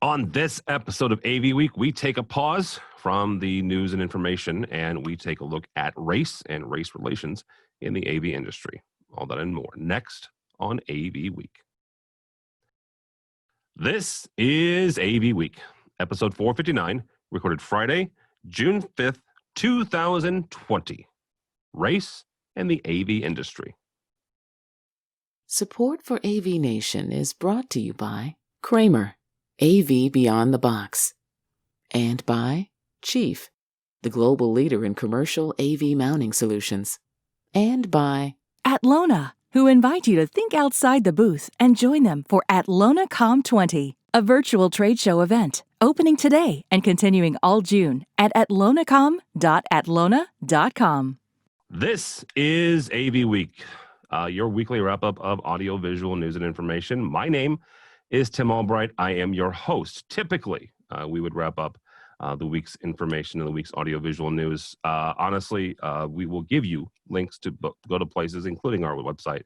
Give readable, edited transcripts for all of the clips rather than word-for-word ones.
On this episode of AV Week, we take a pause from the news and information, and we take a look at race and race relations in the AV industry. All that and more next on AV Week. This is AV Week, episode 459, recorded Friday, June 5th, 2020. Race and the AV industry. Support for AVNation is brought to you by Kramer, AV Beyond the Box, and by Chief, the global leader in commercial AV mounting solutions, and by Atlona, who invite you to think outside the booth and join them for AtlonaCom 20, a virtual trade show event opening today and continuing all June at atlonacom.atlona.com. This is AV Week, your weekly wrap-up of audio-visual news and information. My name is Tim Albright. I am your host. Typically, we would wrap up the week's information and the week's audio-visual news. Honestly, we will give you links to go to places, including our website.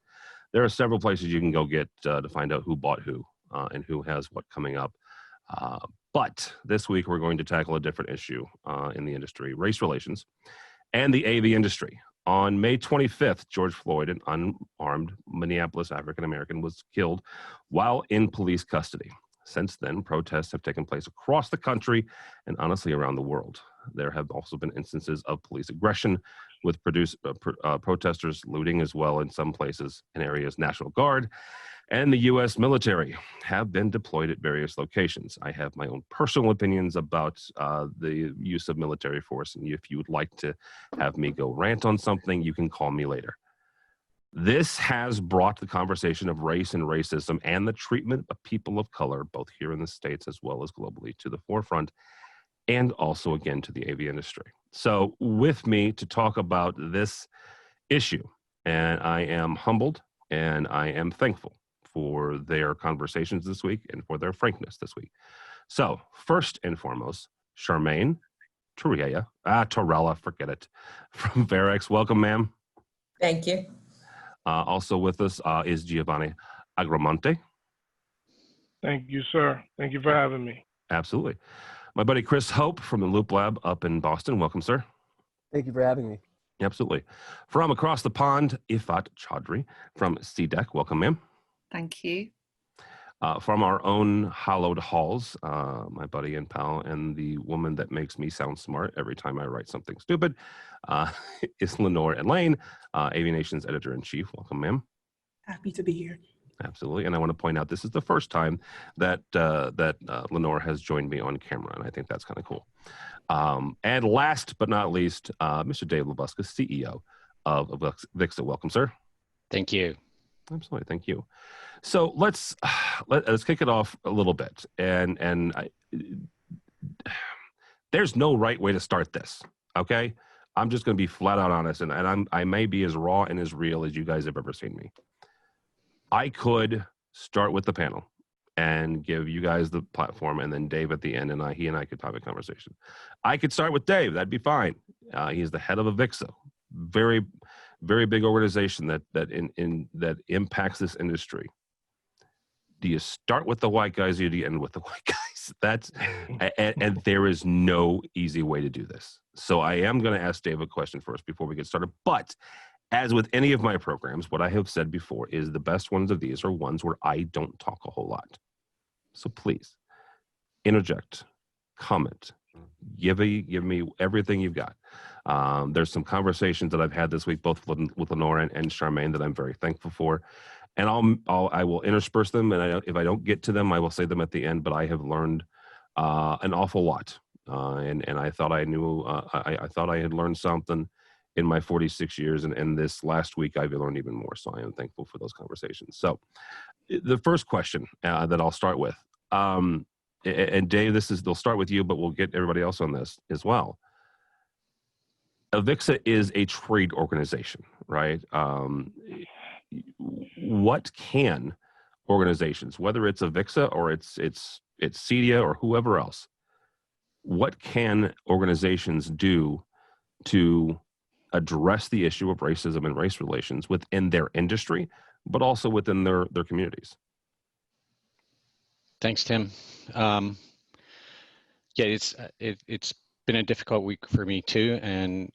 There are several places you can go get to find out who bought who and who has what coming up. But this week, we're going to tackle a different issue in the industry, race relations and the AV industry. On May 25th, George Floyd, an unarmed Minneapolis African-American, was killed while in police custody. Since then, protests have taken place across the country and honestly around the world. There have also been instances of police aggression with protesters looting as well in some places and areas. National Guard and the U.S. military have been deployed at various locations. I have my own personal opinions about the use of military force, and if you would like to have me go rant on something, you can call me later. This has brought the conversation of race and racism and the treatment of people of color, both here in the States as well as globally, to the forefront, and also, again, to the AV industry. So with me to talk about this issue, and I am humbled and I am thankful for their conversations this week and for their frankness this week. So first and foremost, Charmaine Torella, forget it, from Varex. Welcome, ma'am. Thank you. Also with us is Giovanni Agramonte. Thank you, sir. Thank you for having me. Absolutely. My buddy Chris Hope from the Loop Lab up in Boston. Welcome, sir. Thank you for having me. Absolutely. From across the pond, Ifat Chaudhry from CDEC. Welcome, ma'am. Thank you. From our own hallowed halls, my buddy and pal, and the woman that makes me sound smart every time I write something stupid, is Lenore and Lane, AVNation's editor-in-chief. Welcome, ma'am. Happy to be here. Absolutely. And I want to point out this is the first time that Lenore has joined me on camera, and I think that's kind of cool. And last but not least, Mr. Dave Labuska, CEO of AVIXA. Welcome, sir. Thank you. Absolutely. Thank you. So let's kick it off a little bit. And there's no right way to start this. Okay. I'm just going to be flat out honest. And I may be as raw and as real as you guys have ever seen me. I could start with the panel and give you guys the platform, and then Dave at the end, and he and I could have a conversation. I could start with Dave. That'd be fine. He's the head of AVIXA. Very, very big organization that impacts this industry. Do you start with the white guys or do you end with the white guys? And there is no easy way to do this. So I am going to ask Dave a question first before we get started. But as with any of my programs, what I have said before is the best ones of these are ones where I don't talk a whole lot. So please interject, comment, give me everything you've got. There's some conversations that I've had this week, both with Lenore and Charmaine, that I'm very thankful for. And I will intersperse them, and if I don't get to them, I will say them at the end. But I have learned an awful lot, and I thought I knew. I thought I had learned something in my 46 years, and this last week I've learned even more. So I am thankful for those conversations. So the first question that I'll start with, and Dave, they'll start with you, but we'll get everybody else on this as well. AVIXA is a trade organization, right? What can organizations, whether it's AVIXA or it's CEDIA or whoever else, what can organizations do to address the issue of racism and race relations within their industry, but also within their communities? Thanks, Tim. Yeah, it's been a difficult week for me too, and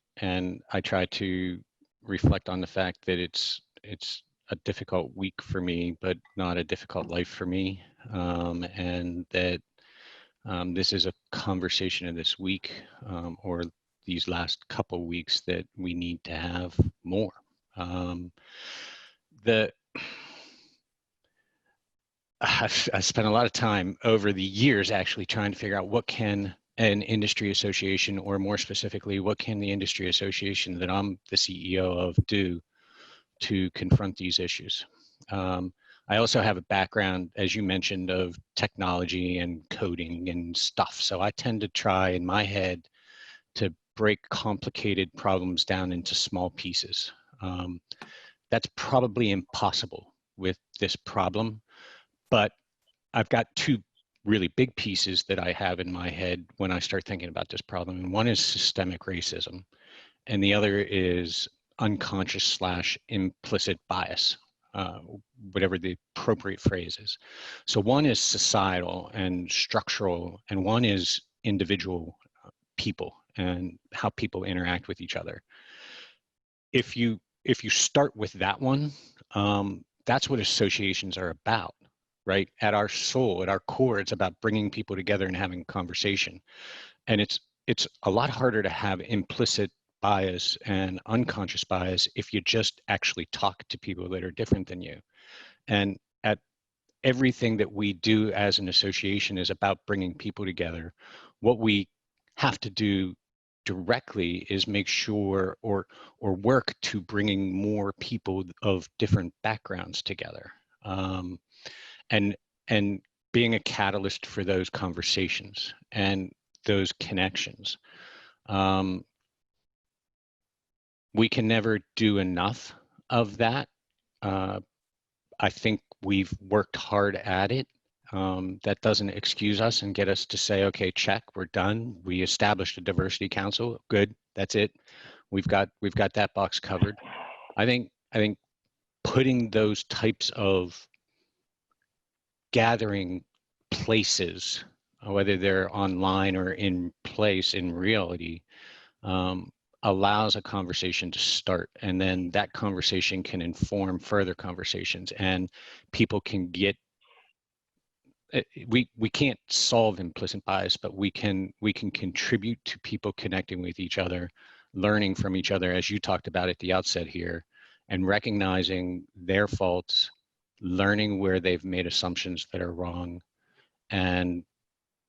I try to reflect on the fact that it's a difficult week for me, but not a difficult life for me, and that this is a conversation in this week or these last couple weeks that we need to have more. I've spent a lot of time over the years actually trying to figure out what can an industry association, or more specifically, what can the industry association that I'm the CEO of do to confront these issues. I also have a background, as you mentioned, of technology and coding and stuff. So I tend to try in my head to break complicated problems down into small pieces. That's probably impossible with this problem, but I've got two really big pieces that I have in my head when I start thinking about this problem. And one is systemic racism, and the other is unconscious / implicit bias, whatever the appropriate phrase is. So one is societal and structural, and one is individual people and how people interact with each other. If you start with that one, that's what associations are about, right? At our soul, at our core, it's about bringing people together and having conversation. And it's a lot harder to have implicit bias and unconscious bias if you just actually talk to people that are different than you. And at everything that we do as an association is about bringing people together. What we have to do directly is make sure or work to bringing more people of different backgrounds together, and being a catalyst for those conversations and those connections. We can never do enough of that. I think we've worked hard at it. That doesn't excuse us and get us to say, okay, check, we're done. We established a diversity council. Good, that's it. We've got that box covered. I think putting those types of gathering places, whether they're online or in place in reality, allows a conversation to start, and then that conversation can inform further conversations, and people can get. We can't solve implicit bias, but we can contribute to people connecting with each other, learning from each other, as you talked about at the outset here, and recognizing their faults, learning where they've made assumptions that are wrong, and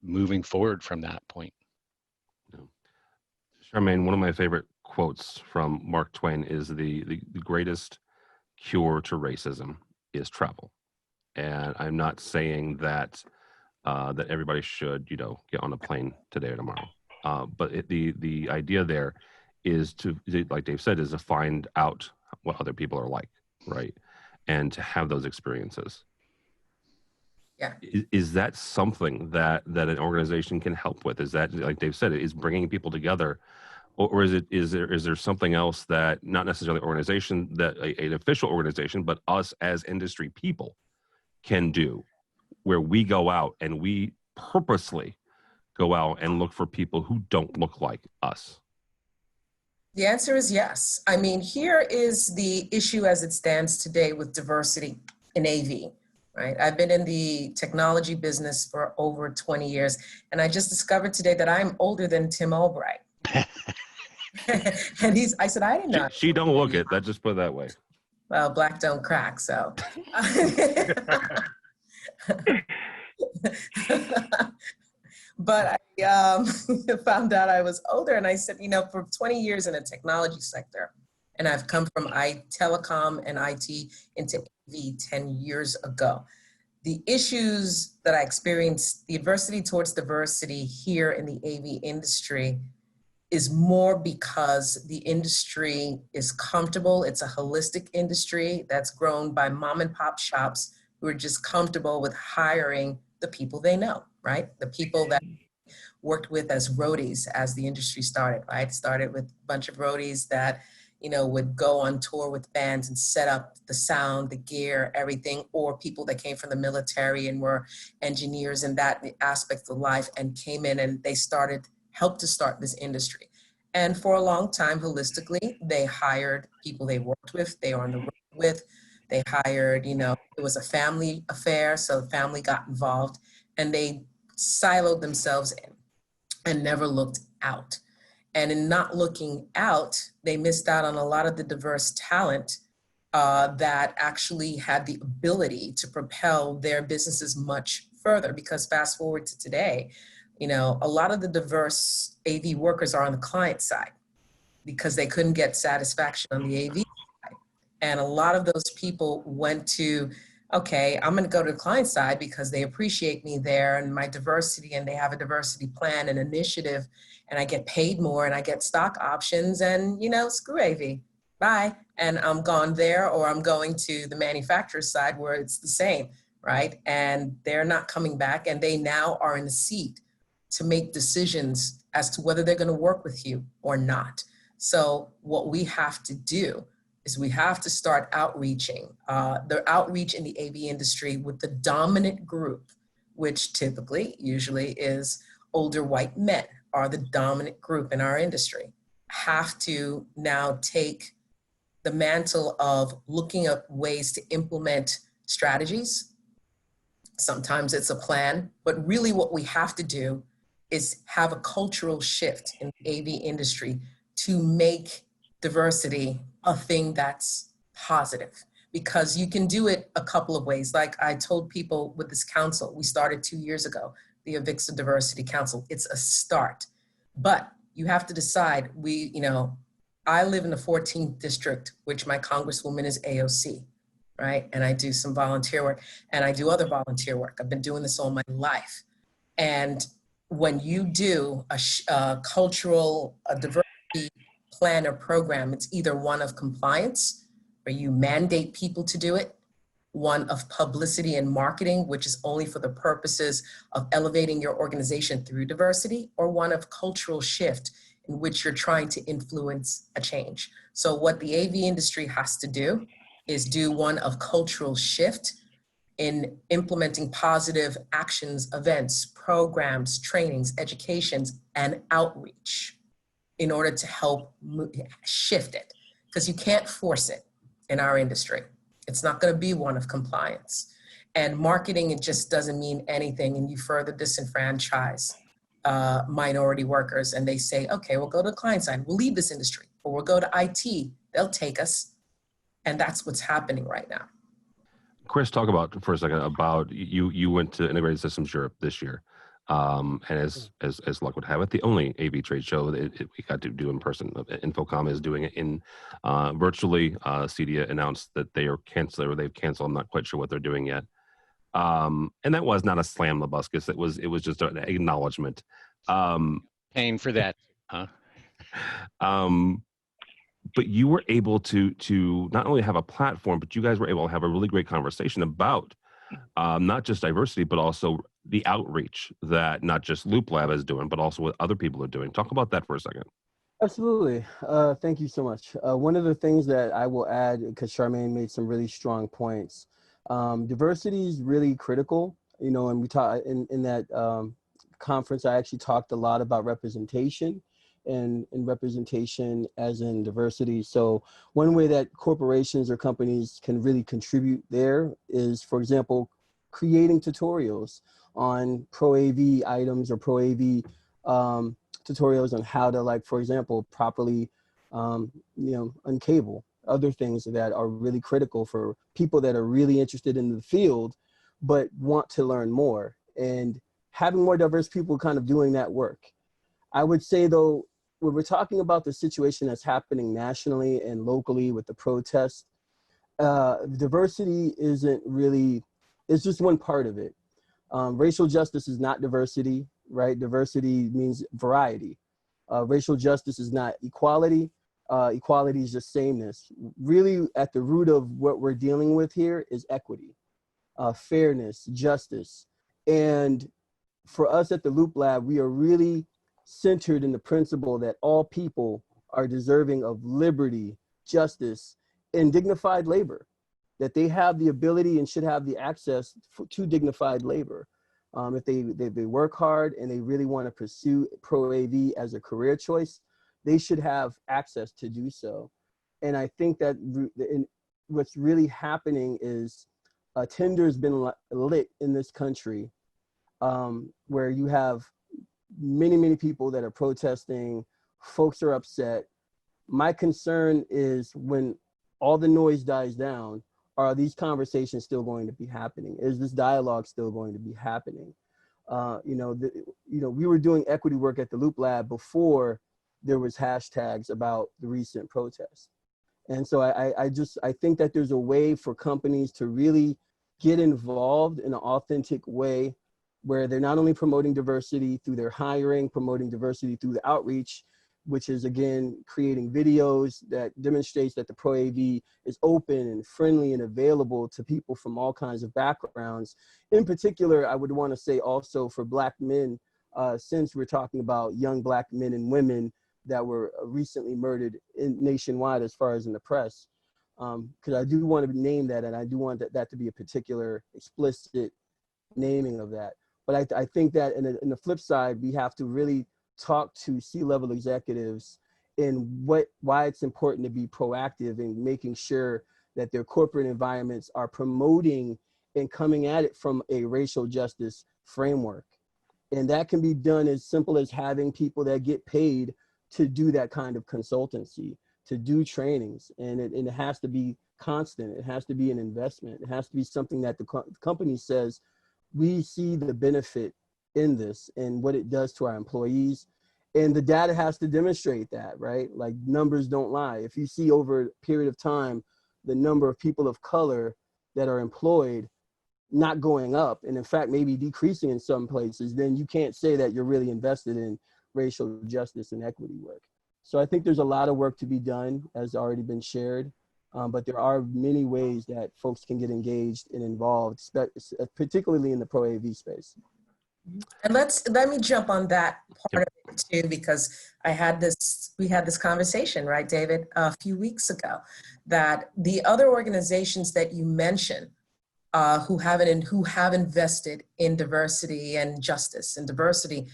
moving forward from that point. Charmaine, one of my favorite quotes from Mark Twain is the greatest cure to racism is travel. And I'm not saying that that everybody should, get on a plane today or tomorrow. But the idea there is to, like Dave said, is to find out what other people are like, right? And to have those experiences. Yeah. Is that something that an organization can help with? Is that, like Dave said, is bringing people together, or is there something else that not necessarily organization, that an official organization, but us as industry people can do, where we go out and we purposely go out and look for people who don't look like us? The answer is yes. I mean, here is the issue as it stands today with diversity in AV, right? I've been in the technology business for over 20 years, and I just discovered today that I'm older than Tim Albright. And I said, I didn't know. She don't look it, let's just put it that way. Well, black don't crack, so. But I found out I was older, and I said, for 20 years in the technology sector, and I've come from telecom and IT into AV 10 years ago. The issues that I experienced, the adversity towards diversity here in the AV industry, is more because the industry is comfortable. It's a holistic industry that's grown by mom and pop shops who are just comfortable with hiring the people they know, right? The people that worked with as roadies as the industry started, right? Started with a bunch of roadies that, would go on tour with bands and set up the sound, the gear, everything, or people that came from the military and were engineers in that aspect of life and came in and they helped to start this industry. And for a long time, holistically, they hired people they worked with, they were on the road with, they hired, it was a family affair, so the family got involved and they siloed themselves in and never looked out. And in not looking out, they missed out on a lot of the diverse talent that actually had the ability to propel their businesses much further. Because fast forward to today, a lot of the diverse AV workers are on the client side because they couldn't get satisfaction on the AV side. And a lot of those people went to, okay, I'm going to go to the client side because they appreciate me there and my diversity, and they have a diversity plan and initiative, and I get paid more and I get stock options, and screw AV, bye. And I'm gone there, or I'm going to the manufacturer's side where it's the same, right? And they're not coming back, and they now are in the seat to make decisions as to whether they're going to work with you or not. So what we have to do is we have to start outreaching, the outreach in the AV industry with the dominant group, which usually is older white men are the dominant group in our industry, have to now take the mantle of looking at ways to implement strategies. Sometimes it's a plan, but really what we have to do is have a cultural shift in the AV industry to make diversity a thing that's positive, because you can do it a couple of ways. Like I told people with this council, we started 2 years ago, the AVIXA Diversity Council. It's a start, but you have to decide. I live in the 14th district, which my congresswoman is AOC, right? And I do some volunteer work, and I do other volunteer work. I've been doing this all my life. And when you do a cultural diversity plan or program, it's either one of compliance, where you mandate people to do it, one of publicity and marketing, which is only for the purposes of elevating your organization through diversity, or one of cultural shift, in which you're trying to influence a change. So what the AV industry has to do is do one of cultural shift in implementing positive actions, events, programs, trainings, educations, and outreach in order to help shift it. Because you can't force it in our industry. It's not going to be one of compliance. And marketing, it just doesn't mean anything, and you further disenfranchise minority workers, and they say, okay, we'll go to the client side, we'll leave this industry, or we'll go to IT, they'll take us. And that's what's happening right now. Chris, talk about for a second about you went to Integrated Systems Europe this year, and as luck would have it, the only AV trade show that we got to do in person. Infocom is doing it in virtually. CEDIA announced that they are canceled, or they've canceled. I'm not quite sure what they're doing yet. And that was not a slam Labuscus. It was just an acknowledgement. Paying for that, huh? But you were able to not only have a platform, but you guys were able to have a really great conversation about not just diversity, but also the outreach that not just Loop Lab is doing, but also what other people are doing. Talk about that for a second. Absolutely. Thank you so much. One of the things that I will add, because Charmaine made some really strong points, diversity is really critical, and we talk in that conference, I actually talked a lot about representation and representation as in diversity. So one way that corporations or companies can really contribute there is, for example, creating tutorials on Pro AV items or Pro AV tutorials on how to, like, for example, properly, uncable, other things that are really critical for people that are really interested in the field, but want to learn more, and having more diverse people kind of doing that work. I would say, though, when we're talking about the situation that's happening nationally and locally with the protests, diversity isn't really, it's just one part of it. Racial justice is not diversity, right? Diversity means variety. Racial justice is not equality. Equality is just sameness. Really, at the root of what we're dealing with here is equity, fairness, justice. And for us at the Loop Lab, we are really centered in the principle that all people are deserving of liberty, justice, and dignified labor, that they have the ability and should have the access to dignified labor. If they work hard and they really want to pursue pro AV as a career choice, they should have access to do so. And I think that what's really happening is a Tinder has been lit in this country, where you have many people that are protesting, folks are upset. My concern is, when all the noise dies down, are these conversations still going to be happening? Is this dialogue still going to be happening? We were doing equity work at the Loop Lab before there was hashtags about the recent protests. And so I think that there's a way for companies to really get involved in an authentic way, where they're not only promoting diversity through their hiring, promoting diversity through the outreach, which is, again, creating videos that demonstrates that the Pro AV is open and friendly and available to people from all kinds of backgrounds. In particular, I would want to say also for Black men, since we're talking about young Black men and women that were recently murdered nationwide as far as in the press, because I do want to name that, and I do want that to be a particular explicit naming of that. But I think that in the flip side, we have to really talk to C-level executives and why it's important to be proactive in making sure that their corporate environments are promoting and coming at it from a racial justice framework. And that can be done as simple as having people that get paid to do that kind of consultancy, to do trainings. And it has to be constant. It has to be an investment. It has to be something that the company says, we see the benefit in this and what it does to our employees. And the data has to demonstrate that, right? Like, numbers don't lie. If you see over a period of time, the number of people of color that are employed not going up, and in fact, maybe decreasing in some places, then you can't say that you're really invested in racial justice and equity work. So I think there's a lot of work to be done, as already been shared. But there are many ways that folks can get engaged and involved, particularly in the Pro AV space. And let me jump on that part of it too, because we had this conversation, right, David, a few weeks ago, that the other organizations that you mentioned who have invested in diversity and justice and diversity,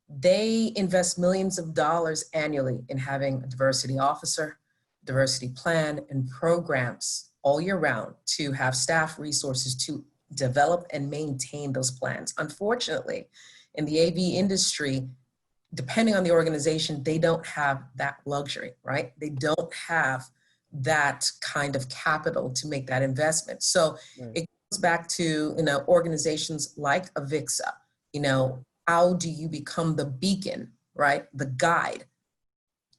they invest millions of dollars annually in having a diversity officer, diversity plan, and programs all year round to have staff resources to develop and maintain those plans. Unfortunately, in the AV industry, depending on the organization, they don't have that luxury, right? They don't have that kind of capital to make that investment. So it goes back to, organizations like AVIXA, how do you become the beacon, right? The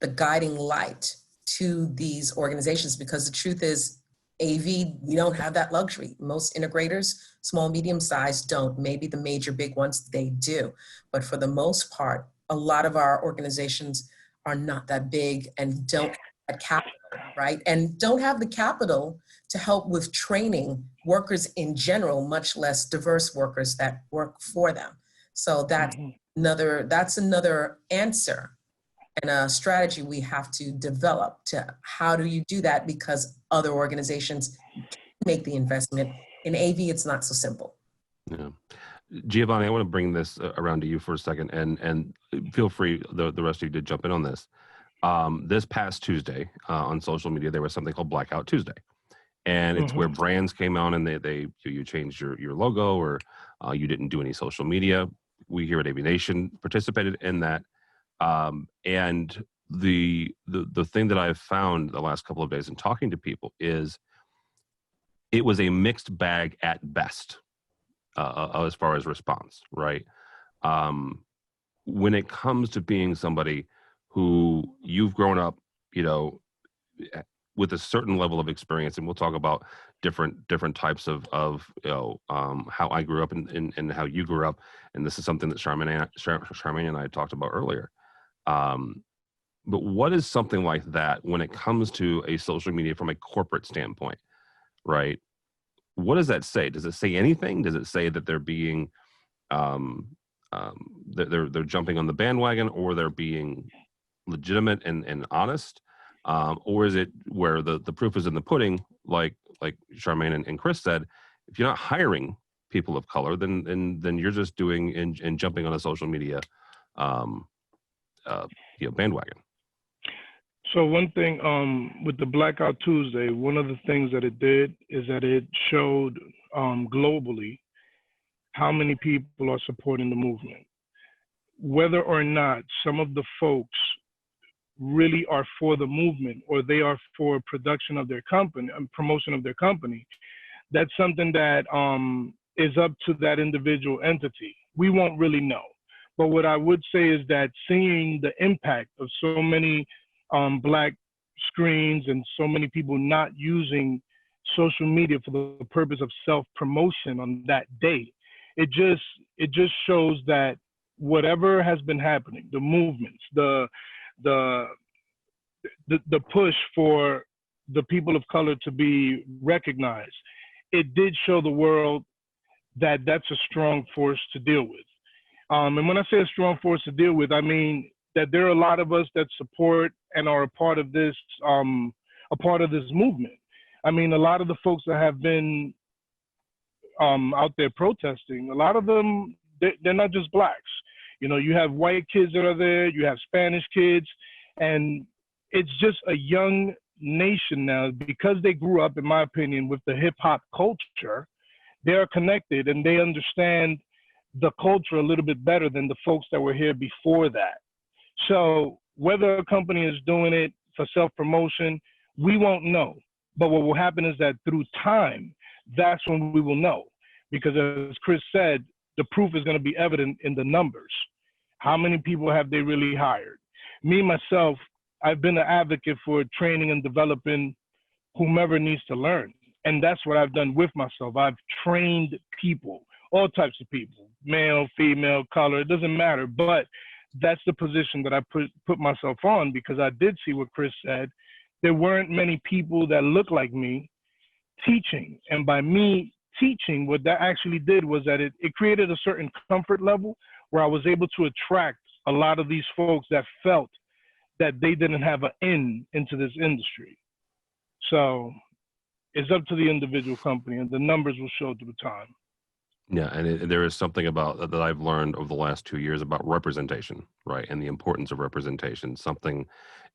guiding light to these organizations? Because the truth is, AV, we don't have that luxury. Most integrators, small, medium sized, don't. Maybe the major big ones, they do. But for the most part, a lot of our organizations are not that big and don't have that capital, right? And don't have the capital to help with training workers in general, much less diverse workers that work for them. So that's another answer and a strategy we have to develop to how do you do that, because other organizations make the investment. In AV, it's not so simple. Yeah. Giovanni, I want to bring this around to you for a second, and feel free, the rest of you, to jump in on this. This past Tuesday on social media, there was something called Blackout Tuesday. And it's where brands came out and you changed your logo, or you didn't do any social media. We here at AVNation participated in that. And the thing that I've found the last couple of days in talking to people is it was a mixed bag at best as far as response, right? When it comes to being somebody who you've grown up, with a certain level of experience, and we'll talk about different types of how I grew up and how you grew up, and this is something that Charmaine and I talked about earlier. But what is something like that when it comes to a social media from a corporate standpoint, right? What does that say? Does it say anything? Does it say that they're being, they're jumping on the bandwagon, or they're being legitimate and honest? Or is it where the proof is in the pudding, like Charmaine and Chris said, if you're not hiring people of color, then you're just doing and jumping on a social media bandwagon. So one thing with the Blackout Tuesday, one of the things that it did is that it showed globally how many people are supporting the movement. Whether or not some of the folks really are for the movement or they are for production of their company and promotion of their company, that's something that is up to that individual entity. We won't really know. But what I would say is that seeing the impact of so many Black screens and so many people not using social media for the purpose of self-promotion on that day, it just shows that whatever has been happening, the movements, the push for the people of color to be recognized, it did show the world that that's a strong force to deal with. And when I say a strong force to deal with, I mean that there are a lot of us that support and are a part of this movement. I mean, a lot of the folks that have been out there protesting, a lot of them, they're not just Blacks. You know, you have white kids that are there, you have Spanish kids, and it's just a young nation now because they grew up, in my opinion, with the hip hop culture. They're connected and they understand the culture a little bit better than the folks that were here before that. So whether a company is doing it for self-promotion, we won't know. But what will happen is that through time, that's when we will know. Because as Chris said, the proof is going to be evident in the numbers. How many people have they really hired? Me, myself, I've been an advocate for training and developing whomever needs to learn. And that's what I've done with myself. I've trained people, all types of people, male, female, color, it doesn't matter. But that's the position that I put myself on because I did see what Chris said. There weren't many people that looked like me teaching. And by me teaching, what that actually did was that it created a certain comfort level where I was able to attract a lot of these folks that felt that they didn't have an in into this industry. So it's up to the individual company and the numbers will show through time. Yeah, and there is something about that I've learned over the last 2 years about representation, right, and the importance of representation. Something,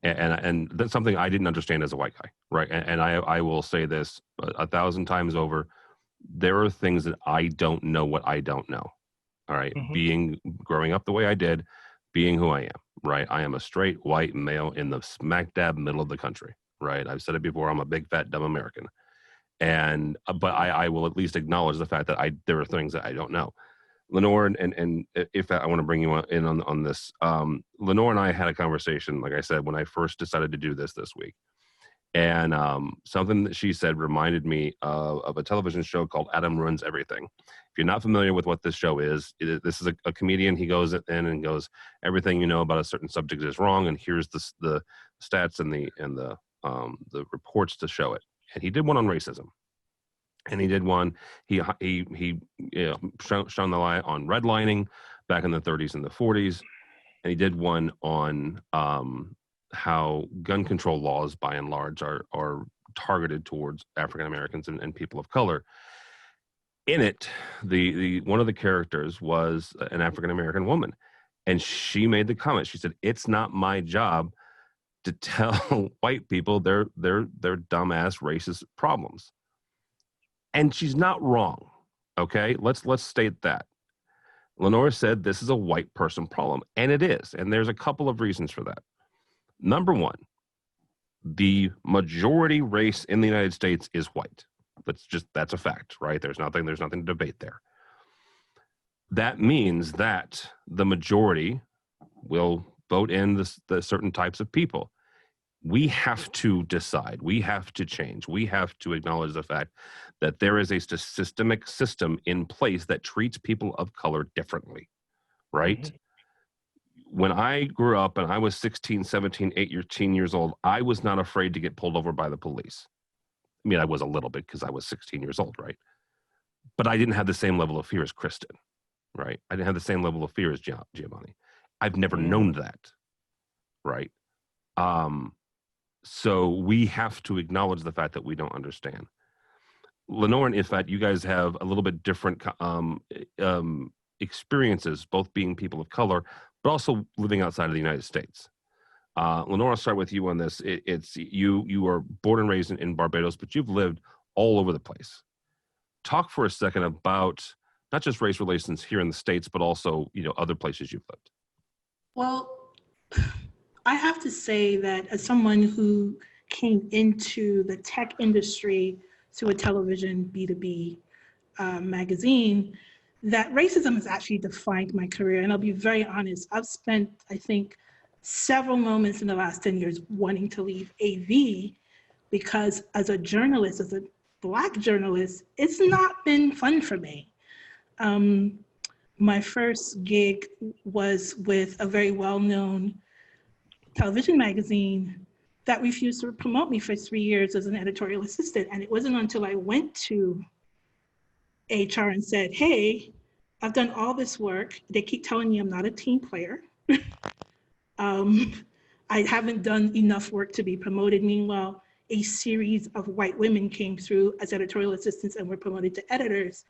and that's something I didn't understand as a white guy, right. And I will say this 1,000 times over: there are things that I don't know what I don't know. All right, growing up the way I did, being who I am, right. I am a straight white male in the smack dab middle of the country, right. I've said it before. I'm a big fat dumb American. And but I will at least acknowledge the fact that there are things that I don't know. Lenore, and if I want to bring you in on this, Lenore and I had a conversation, like I said, when I first decided to do this week, and something that she said reminded me of a television show called Adam Ruins Everything. If you're not familiar with what this show is, this is a comedian. He goes in and goes, everything you know about a certain subject is wrong, and here's the stats and the reports to show it. And he did one on racism, and he did one. He shone the light on redlining back in the 30s and the 40s, and he did one on how gun control laws, by and large, are targeted towards African Americans and people of color. In it, the one of the characters was an African American woman, and she made the comment. She said, "It's not my job to tell white people their dumbass racist problems." And she's not wrong. Okay, let's state that. Lenore said this is a white person problem, and it is. And there's a couple of reasons for that. Number one, the majority race in the United States is white. That's a fact, right? There's nothing to debate there. That means that the majority will vote in the certain types of people. We have to decide. We have to change. We have to acknowledge the fact that there is a systemic system in place that treats people of color differently, right? Mm-hmm. When I grew up and I was 16, 17, 18 years old, I was not afraid to get pulled over by the police. I mean, I was a little bit because I was 16 years old, right? But I didn't have the same level of fear as Chris did, right? I didn't have the same level of fear as Giovanni. I've never known that, right? So we have to acknowledge the fact that we don't understand. Lenore and Ifat, you guys have a little bit different experiences, both being people of color, but also living outside of the United States. Lenore, I'll start with you on this. It's you are born and raised in Barbados, but you've lived all over the place. Talk for a second about not just race relations here in the States, but also, other places you've lived. Well, I have to say that as someone who came into the tech industry through a television B2B magazine, that racism has actually defined my career. And I'll be very honest, I've spent, I think, several moments in the last 10 years wanting to leave AV because as a journalist, as a Black journalist, it's not been fun for me. My first gig was with a very well-known television magazine that refused to promote me for 3 years as an editorial assistant. And it wasn't until I went to HR and said, hey, I've done all this work. They keep telling me I'm not a team player. I haven't done enough work to be promoted. Meanwhile, a series of white women came through as editorial assistants and were promoted to editors,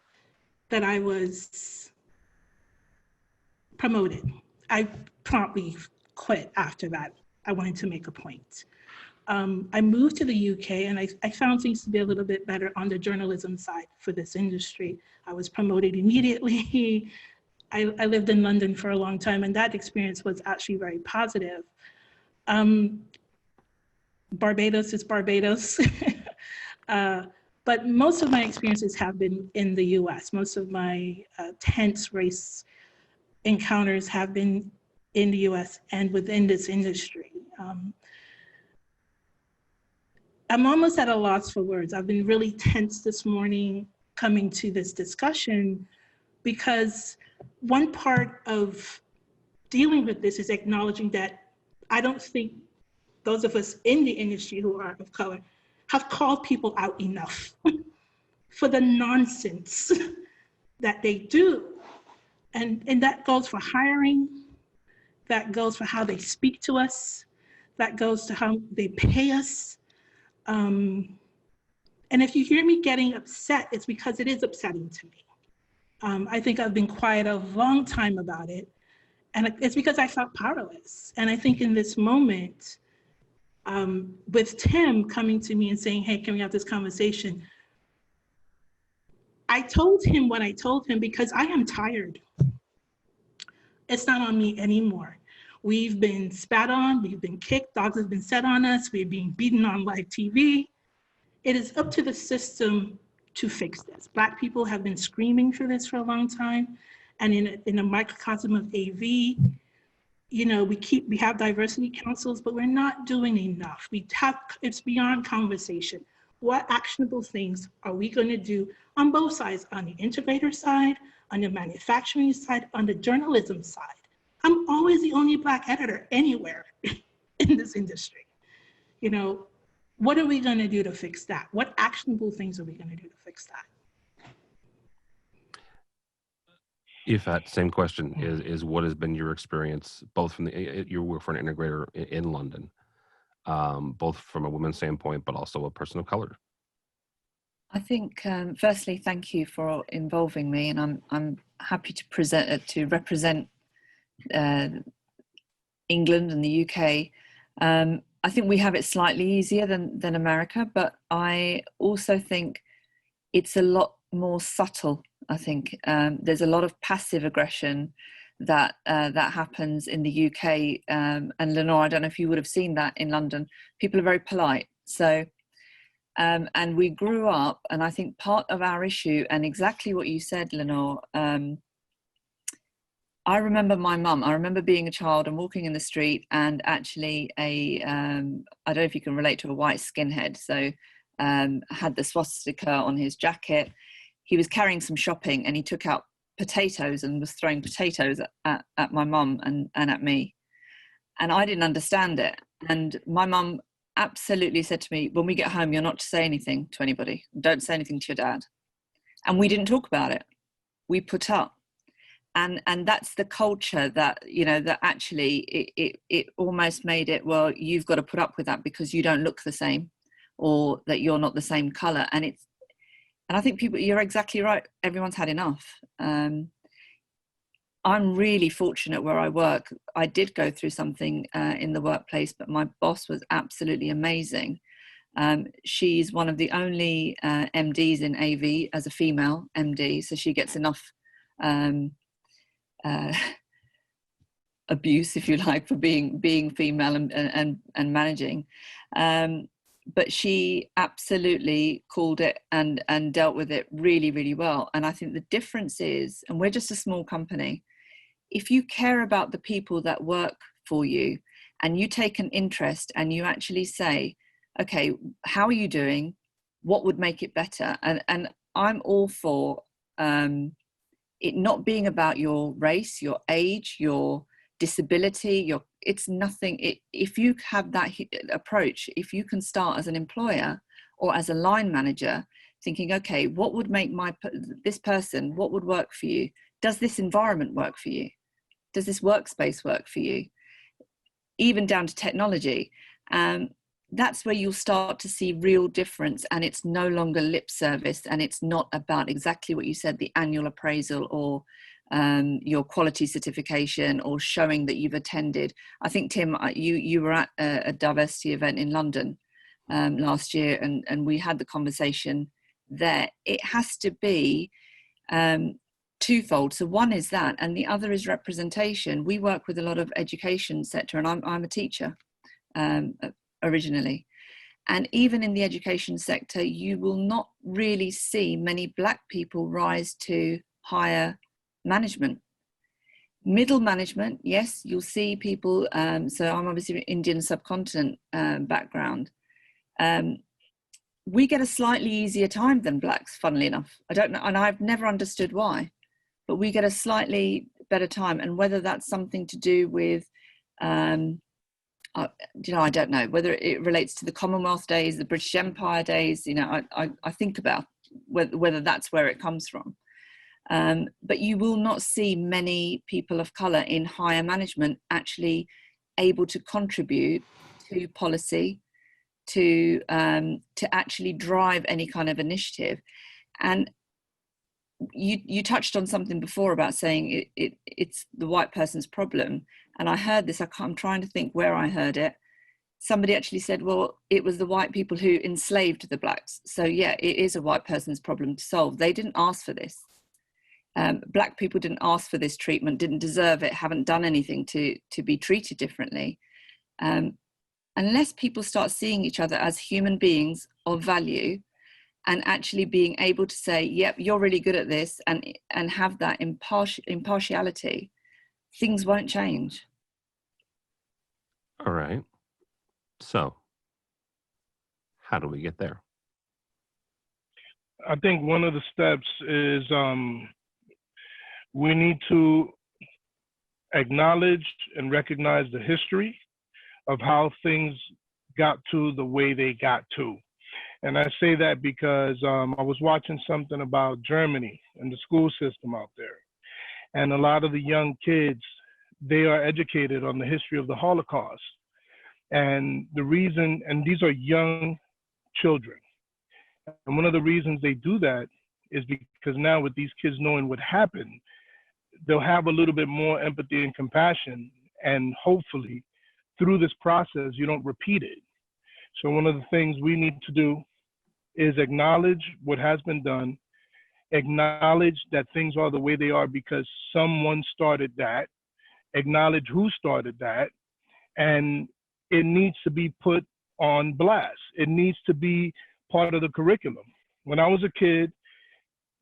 that I was promoted. I promptly quit after that. I wanted to make a point. I moved to the UK and I found things to be a little bit better on the journalism side for this industry. I was promoted immediately. I lived in London for a long time and that experience was actually very positive. Barbados is Barbados. But most of my experiences have been in the US. Most of my tense race encounters have been in the US and within this industry. I'm almost at a loss for words. I've been really tense this morning coming to this discussion because one part of dealing with this is acknowledging that I don't think those of us in the industry who are of color have called people out enough for the nonsense that they do. And that goes for hiring, that goes for how they speak to us, that goes to how they pay us. And if you hear me getting upset, it's because it is upsetting to me. I think I've been quiet a long time about it. And it's because I felt powerless. And I think in this moment, with Tim coming to me and saying, hey, can we have this conversation? I told him what I told him because I am tired. It's not on me anymore. We've been spat on, we've been kicked, dogs have been set on us, we're being beaten on live TV. It is up to the system to fix this. Black people have been screaming for this for a long time. And in a microcosm of AV, we have diversity councils, but we're not doing enough. It's beyond conversation. What actionable things are we going to do on both sides, on the integrator side, on the manufacturing side, on the journalism side? I'm always the only Black editor anywhere in this industry. What are we going to do to fix that? What actionable things are we going to do to fix that? Ifat, same question, is what has been your experience, both from you work for an integrator in London, both from a women's standpoint, but also a person of color? I think, firstly, thank you for involving me, and I'm happy to represent England and the UK. I think we have it slightly easier than America, but I also think it's a lot more subtle. I think there's a lot of passive aggression that happens in the UK. And Lenore, I don't know if you would have seen that in London. People are very polite. So, and we grew up, and I think part of our issue, and exactly what you said, Lenore, I remember my mum. I remember being a child and walking in the street, and actually I don't know if you can relate to a white skinhead. So had the swastika on his jacket. He was carrying some shopping and he took out potatoes and was throwing potatoes at my mum and at me. And I didn't understand it. And my mum absolutely said to me, when we get home, you're not to say anything to anybody. Don't say anything to your dad. And we didn't talk about it. We put up. and that's the culture that, you know, that actually it almost made it, well, you've got to put up with that because you don't look the same, or that you're not the same color. And I think people, you're exactly right, everyone's had enough. I'm really fortunate where I work. I did go through something in the workplace, but my boss was absolutely amazing. She's one of the only MDs in AV as a female MD, so she gets enough abuse, if you like, for being female and managing. But she absolutely called it and dealt with it really, really well. And I think the difference is, and we're just a small company, if you care about the people that work for you and you take an interest and you actually say, okay, how are you doing? What would make it better? And I'm all for it not being about your race, your age, your disability, it's nothing. If you have that approach, if you can start as an employer or as a line manager thinking, okay, what would make this person, what would work for you? Does this environment work for you? Does this workspace work for you? Even down to technology. That's where you'll start to see real difference, and it's no longer lip service, and it's not about exactly what you said, the annual appraisal or your quality certification or showing that you've attended. I think, Tim, you were at a diversity event in London last year, and we had the conversation there. It has to be twofold. So one is that, and the other is representation. We work with a lot of education sector, and I'm a teacher originally. And even in the education sector, you will not really see many Black people rise to higher management. Middle management, yes, you'll see people. So I'm obviously Indian subcontinent background. We get a slightly easier time than Blacks, funnily enough. I don't know, and I've never understood why, but we get a slightly better time. And whether that's something to do with, you know, I don't know whether it relates to the Commonwealth days, the British Empire days. You know, I think about whether that's where it comes from. But you will not see many people of colour in higher management actually able to contribute to policy, to actually drive any kind of initiative. And you touched on something before about saying it's the white person's problem. And I heard this, I'm trying to think where I heard it. Somebody actually said, well, it was the white people who enslaved the Blacks. So yeah, it is a white person's problem to solve. They didn't ask for this. Black people didn't ask for this treatment, didn't deserve it, haven't done anything to be treated differently. Unless people start seeing each other as human beings of value and actually being able to say, yep, you're really good at this, and have that impartiality, things won't change. All right. So how do we get there? I think one of the steps is we need to acknowledge and recognize the history of how things got to the way they got to. And I say that because I was watching something about Germany and the school system out there. And a lot of the young kids, they are educated on the history of the Holocaust. And the reason, and these are young children. And one of the reasons they do that is because now with these kids knowing what happened, they'll have a little bit more empathy and compassion. And hopefully through this process, you don't repeat it. So one of the things we need to do is acknowledge what has been done, acknowledge that things are the way they are because someone started that, acknowledge who started that, and it needs to be put on blast. It needs to be part of the curriculum. When I was a kid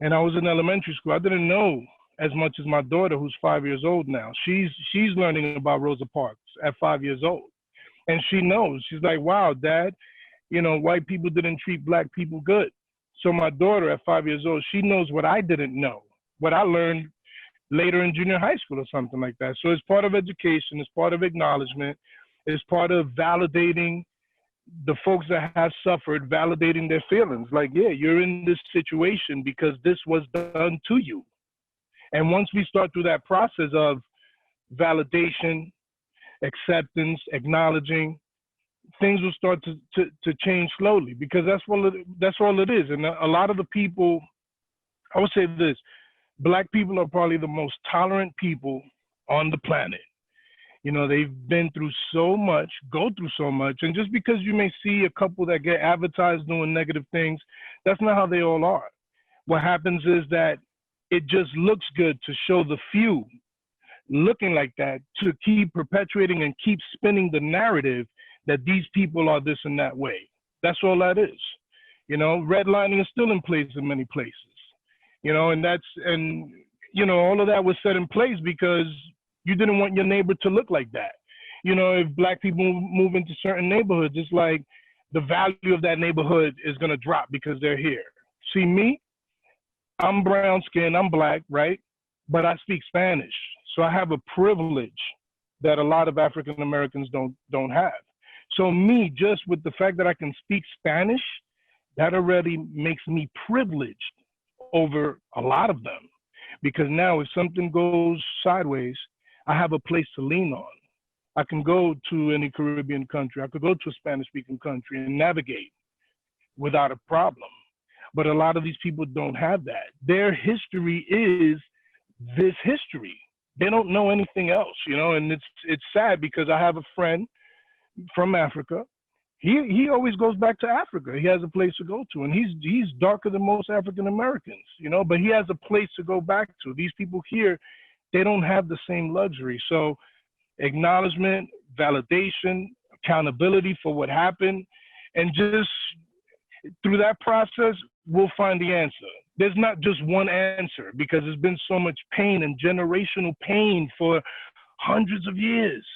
and I was in elementary school, I didn't know as much as my daughter, who's 5 years old now. She's learning about Rosa Parks at 5 years old. And she knows, she's like, wow, Dad, you know, white people didn't treat Black people good. So my daughter at 5 years old, she knows what I didn't know, what I learned later in junior high school or something like that. So it's part of education, it's part of acknowledgement, it's part of validating the folks that have suffered, validating their feelings. Like, yeah, you're in this situation because this was done to you. And once we start through that process of validation, acceptance, acknowledging, things will start to change slowly, because that's all it is. And a lot of the people, I would say this, Black people are probably the most tolerant people on the planet. You know, they've been through so much, go through so much. And just because you may see a couple that get advertised doing negative things, that's not how they all are. What happens is that it just looks good to show the few looking like that, to keep perpetuating and keep spinning the narrative that these people are this and that way. That's all that is. You know, redlining is still in place in many places. You know, and all of that was set in place because you didn't want your neighbor to look like that. You know, if Black people move into certain neighborhoods, it's like the value of that neighborhood is going to drop because they're here. See me, I'm brown skinned, I'm Black, right? But I speak Spanish. So I have a privilege that a lot of African Americans don't have. So me, just with the fact that I can speak Spanish, that already makes me privileged over a lot of them. Because now if something goes sideways, I have a place to lean on. I can go to any Caribbean country. I could go to a Spanish-speaking country and navigate without a problem. But a lot of these people don't have that. Their history is this history. They don't know anything else, you know, and it's sad because I have a friend from Africa. He always goes back to Africa. He has a place to go to, and he's darker than most African Americans, you know, but he has a place to go back to. These people here, they don't have the same luxury. So acknowledgement, validation, accountability for what happened, and just through that process, we'll find the answer. There's not just one answer because there's been so much pain and generational pain for hundreds of years.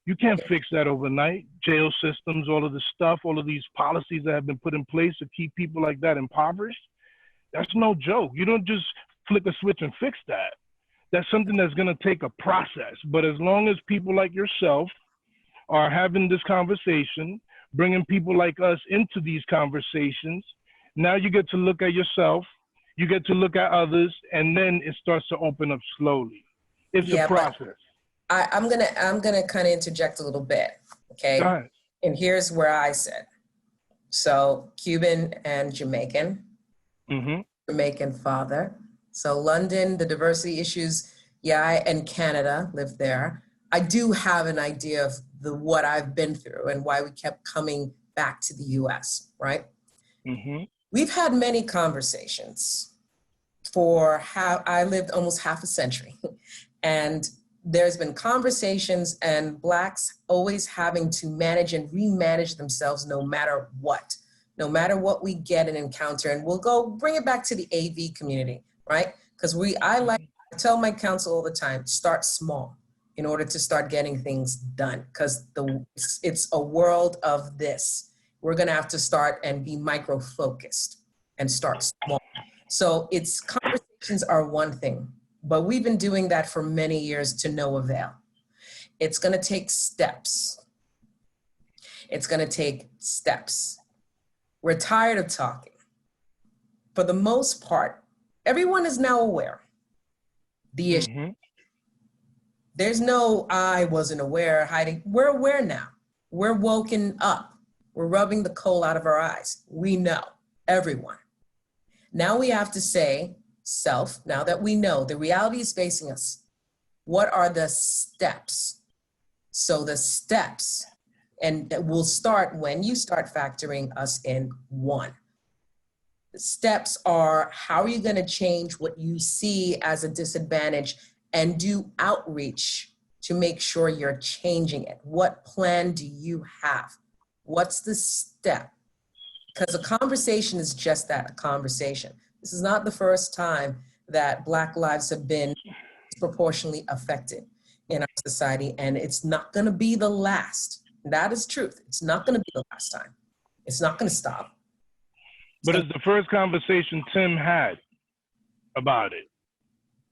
You can't fix that overnight. Jail systems, all of this stuff, all of these policies that have been put in place to keep people like that impoverished, that's no joke. You don't just flick a switch and fix that. That's something that's going to take a process. But as long as people like yourself are having this conversation, bringing people like us into these conversations, now you get to look at yourself, you get to look at others, and then it starts to open up slowly. It's a process. I'm gonna kind of interject a little bit, okay? Go ahead. And here's where I sit. So Cuban and Jamaican, Jamaican father. So London, the diversity issues, and Canada, lived there. I do have an idea of what I've been through and why we kept coming back to the US, right? We've had many conversations for I lived almost half a century. And there's been conversations and Blacks always having to manage and remanage themselves no matter what we get and encounter. And we'll go bring it back to the AV community, right? Because I tell my council all the time, start small in order to start getting things done. Because it's a world of this. We're gonna have to start and be micro-focused and start small. So conversations are one thing, but we've been doing that for many years to no avail. It's gonna take steps. We're tired of talking. For the most part, everyone is now aware. The issue. There's no, I wasn't aware, hiding. We're aware now. We're woken up. We're rubbing the coal out of our eyes. We know, everyone. Now we have to say, self, now that we know the reality is facing us, what are the steps? So the steps, and we'll start when you start factoring us in. One. The steps are, how are you going to change what you see as a disadvantage and do outreach to make sure you're changing it? What plan do you have? What's the step? Because a conversation is just that, a conversation. This is not the first time that Black lives have been disproportionately affected in our society, and it's not going to be the last. That is truth. It's not going to be the last time. It's not going to stop. But it's the first conversation Tim had about it.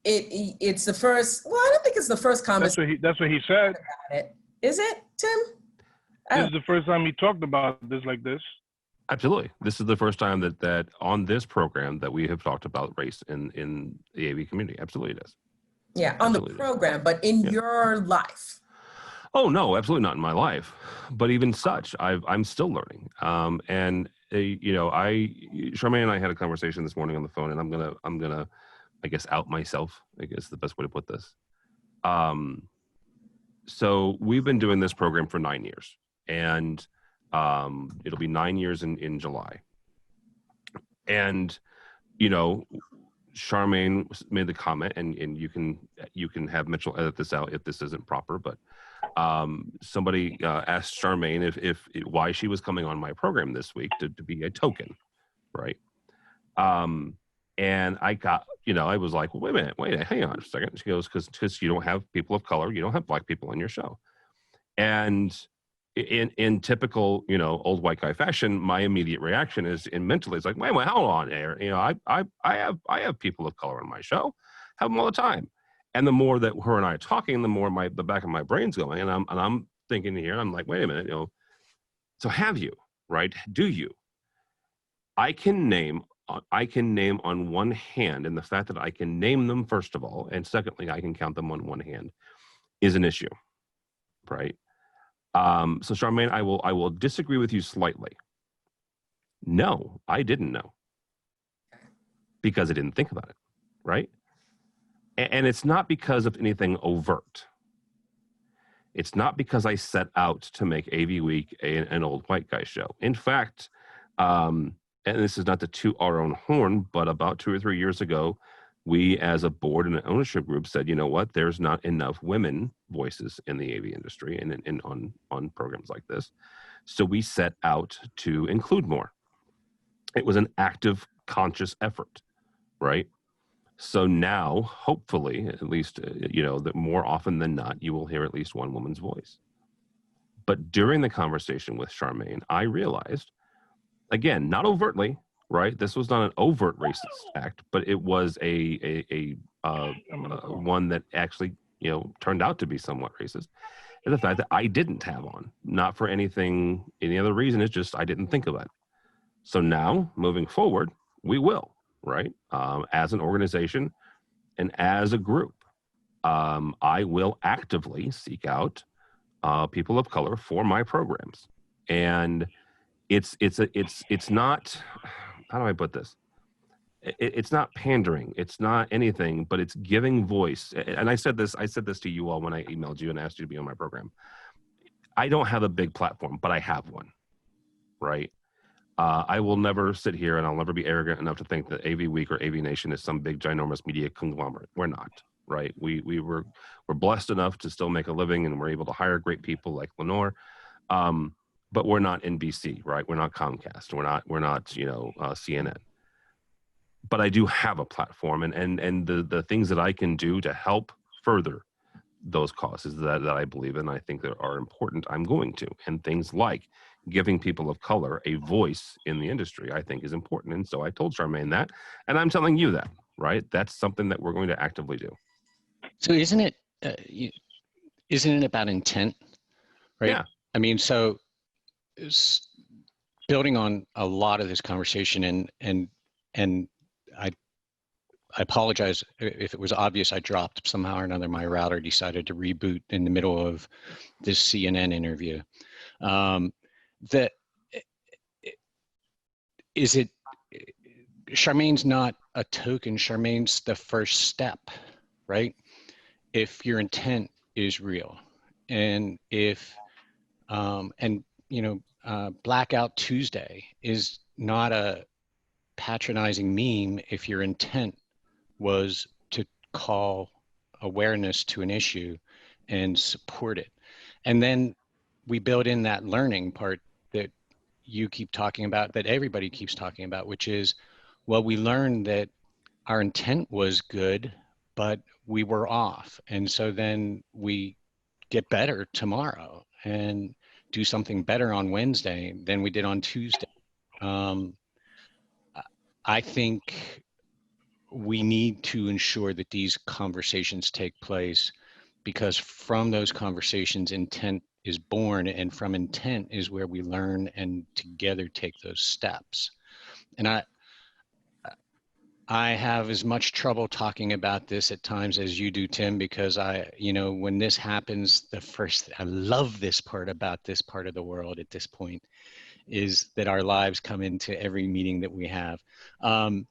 It's the first. Well, I don't think it's the first conversation. That's what he said. About it. Is it, Tim? This is the first time he talked about this like this. Absolutely. This is the first time that on this program that we have talked about race in the AV community. Absolutely it is. Yeah, on the Absolutely. program, but in Yeah. your life. Oh no, absolutely not in my life. But even such, I'm still learning. Charmaine and I had a conversation this morning on the phone, and I'm gonna, I guess, out myself. I guess the best way to put this. So we've been doing this program for 9 years, and it'll be 9 years in July. And Charmaine made the comment, and you can have Mitchell edit this out if this isn't proper, but somebody asked Charmaine if why she was coming on my program this week to be a token, right? And I got, I was like, well, wait, hang on a second. She goes, because you don't have people of color, you don't have Black people on your show. And in typical, old white guy fashion, my immediate reaction is, mentally, it's like, wait, hold on there. I have people of color on my show, have them all the time. And the more that her and I are talking, the more the back of my brain's going, and I'm thinking here, I'm like, wait a minute, so have you, right? Do you? I can name on one hand, and the fact that I can name them, first of all, and secondly, I can count them on one hand, is an issue, right? So Charmaine, I will disagree with you slightly. No, I didn't know, because I didn't think about it, right? And it's not because of anything overt. It's not because I set out to make AVWeek an old white guy show. In fact, and this is not to toot our own horn, but about 2 or 3 years ago, we as a board and an ownership group said, you know what, there's not enough women voices in the AV industry and on programs like this. So we set out to include more. It was an active, conscious effort, right? So now, hopefully, at least, that more often than not, you will hear at least one woman's voice. But during the conversation with Charmaine, I realized, again, not overtly, right? This was not an overt racist act, but it was a one that actually, turned out to be somewhat racist. And the fact that I didn't have on, not for any other reason, it's just I didn't think of it. So now, moving forward, we will, right? As an organization and as a group, I will actively seek out people of color for my programs. And it's not, how do I put this? It's not pandering. It's not anything, but it's giving voice. And I said this to you all when I emailed you and asked you to be on my program. I don't have a big platform, but I have one, right? I will never sit here, and I'll never be arrogant enough to think that AVWeek or AVNation is some big, ginormous media conglomerate. We're not, right? We're blessed enough to still make a living, and we're able to hire great people like Lenore. But we're not NBC, right? We're not Comcast. We're not CNN. But I do have a platform, and the things that I can do to help further those causes that I believe in, I think that are important, I'm going to. And things like giving people of color a voice in the industry, I think is important. And so I told Charmaine that, and I'm telling you that, right? That's something that we're going to actively do. So isn't it about intent, right? Yeah. I mean, so building on a lot of this conversation, and I apologize if it was obvious I dropped somehow or another. My router decided to reboot in the middle of this CNN interview. Charmaine's not a token. Charmaine's the first step, right? If your intent is real, and if Blackout Tuesday is not a patronizing meme if your intent was to call awareness to an issue and support it. And then we build in that learning part that you keep talking about, that everybody keeps talking about, which is, well, we learned that our intent was good, but we were off. And so then we get better tomorrow and do something better on Wednesday than we did on Tuesday. I think we need to ensure that these conversations take place, because from those conversations, intent is born, and from intent is where we learn and together take those steps. And I have as much trouble talking about this at times as you do, Tim, because when this happens, I love this part about this part of the world at this point is that our lives come into every meeting that we have. I